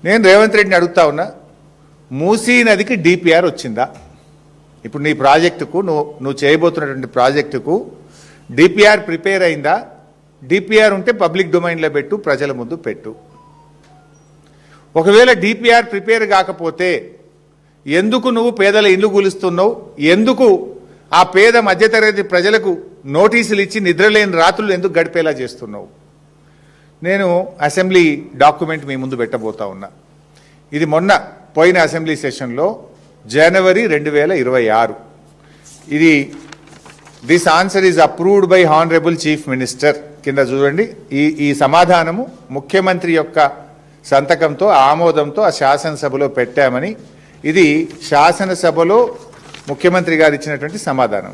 నేను రేవంత్ రెడ్డిని అడుగుతా ఉన్నా, మూసీ నదికి డిపిఆర్ వచ్చిందా? ఇప్పుడు నీ ప్రాజెక్టుకు నువ్వు చేయబోతున్నటువంటి ప్రాజెక్టుకు డిపిఆర్ ప్రిపేర్ అయిందా? డిపిఆర్ ఉంటే పబ్లిక్ డొమైన్లో పెట్టు, ప్రజల ముందు పెట్టు. ఒకవేళ డిపిఆర్ ప్రిపేర్ కాకపోతే ఎందుకు నువ్వు పేదల ఇల్లు కూలుస్తున్నావు? ఎందుకు ఆ పేద మధ్యతరగతి ప్రజలకు నోటీసులు ఇచ్చి నిద్రలేని రాత్రులు ఎందుకు గడిపేలా చేస్తున్నావు? నేను అసెంబ్లీ డాక్యుమెంట్ మీ ముందు పెట్టబోతా ఉన్నా. ఇది మొన్న పోయిన అసెంబ్లీ సెషన్లో జనవరి 2026. ఇది this answer is approved by honourable chief minister కింద చూడండి. ఈ సమాధానము ముఖ్యమంత్రి యొక్క సంతకంతో ఆమోదంతో ఆ శాసనసభలో పెట్టామని, ఇది శాసనసభలో ముఖ్యమంత్రి గారు ఇచ్చినటువంటి సమాధానం.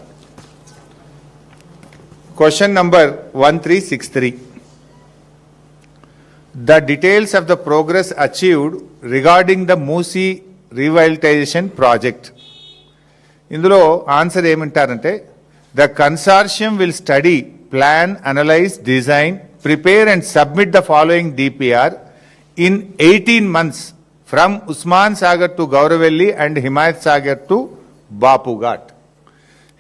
Question number 1363. The details of the progress achieved regarding the Moosi revitalization project. ఇందులో ఆన్సర్ ఏమంటారంటే, the consortium will study, plan, analyze, design, prepare and submit the following DPR in 18 months from Usman Sagar to Gauravelli and Himayat Sagar to Bapu Ghat.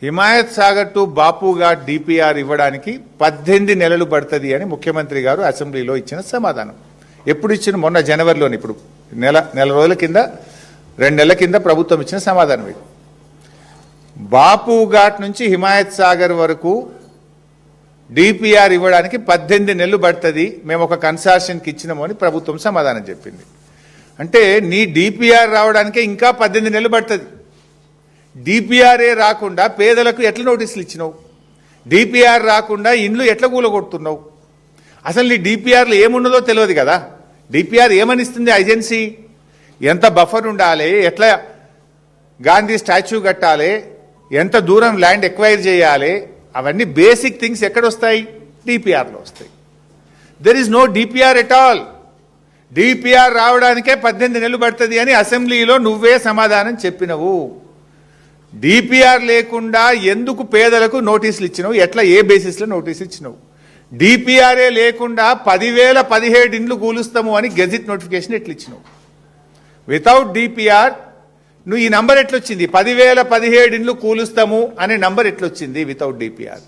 Himayat Sagar to Bapu ghat DPR ఇవ్వడానికి 18 నెలలు పడుతుంది అని ముఖ్యమంత్రి గారు అసెంబ్లీలో ఇచ్చిన సమాధానం. ఎప్పుడు ఇచ్చిన? మొన్న జనవరిలోని. ఇప్పుడు నెల రోజుల కింద, 2 నెలల కింద ప్రభుత్వం ఇచ్చిన సమాధానం ఇది. బాపు ఘాట్ నుంచి హిమాయత్ సాగర్ వరకు డిపిఆర్ ఇవ్వడానికి 18 నెలలు పడుతుంది, మేము ఒక కన్సార్షన్కి ఇచ్చినాము అని ప్రభుత్వం సమాధానం చెప్పింది. అంటే నీ డిపిఆర్ రావడానికే ఇంకా 18 నెలలు పడుతుంది. డిపిఆర్ఏ రాకుండా పేదలకు ఎట్లా నోటీసులు ఇచ్చినావు? డిపిఆర్ రాకుండా ఇండ్లు ఎట్లా కూలగొడుతున్నావు? అసలు నీ డిపిఆర్లో ఏమున్నదో తెలియదు కదా. డిపిఆర్ ఏమనిస్తుంది ఏజెన్సీ? ఎంత బఫర్ ఉండాలి, ఎట్లా గాంధీ స్టాచ్యూ కట్టాలి, ఎంత దూరం ల్యాండ్ ఎక్వైర్ చేయాలి, అవన్నీ బేసిక్ థింగ్స్ ఎక్కడొస్తాయి? డిపిఆర్లో వస్తాయి. There is no DPR at all. DPR రావడానికే 18 నెలలు పడుతుంది అని అసెంబ్లీలో నువ్వే సమాధానం చెప్పినవు. డిపిఆర్ లేకుండా ఎందుకు పేదలకు నోటీసులు ఇచ్చినావు? ఎట్లా, ఏ బేసిస్లో నోటీసులు ఇచ్చినావు? డిపిఆర్ఏ లేకుండా 10,017 ఇండ్లు కూలుస్తాము అని గెజిట్ నోటిఫికేషన్ ఎట్లా ఇచ్చినావు? వితౌట్ డిపిఆర్ నువ్వు ఈ నంబర్ ఎట్లొచ్చింది? 10,017 ఇండ్లు కూలుస్తాము అనే నంబర్ ఎట్లొచ్చింది వితౌట్ డిపిఆర్?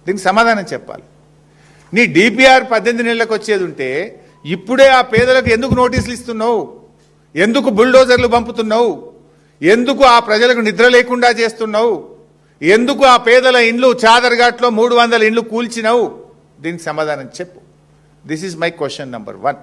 దీనికి సమాధానం చెప్పాలి. నీ డిపిఆర్ 18 నెలలకు వచ్చేది ఉంటే ఇప్పుడే ఆ పేదలకు ఎందుకు నోటీసులు ఇస్తున్నావు? ఎందుకు బుల్డోజర్లు పంపుతున్నావు? ఎందుకు ఆ ప్రజలకు నిద్ర లేకుండా చేస్తున్నావు? ఎందుకు ఆ పేదల ఇండ్లు చాదర్ఘాట్లో 300 ఇండ్లు కూల్చినావు? దీనికి సమాధానం చెప్పు. This is my question number 1.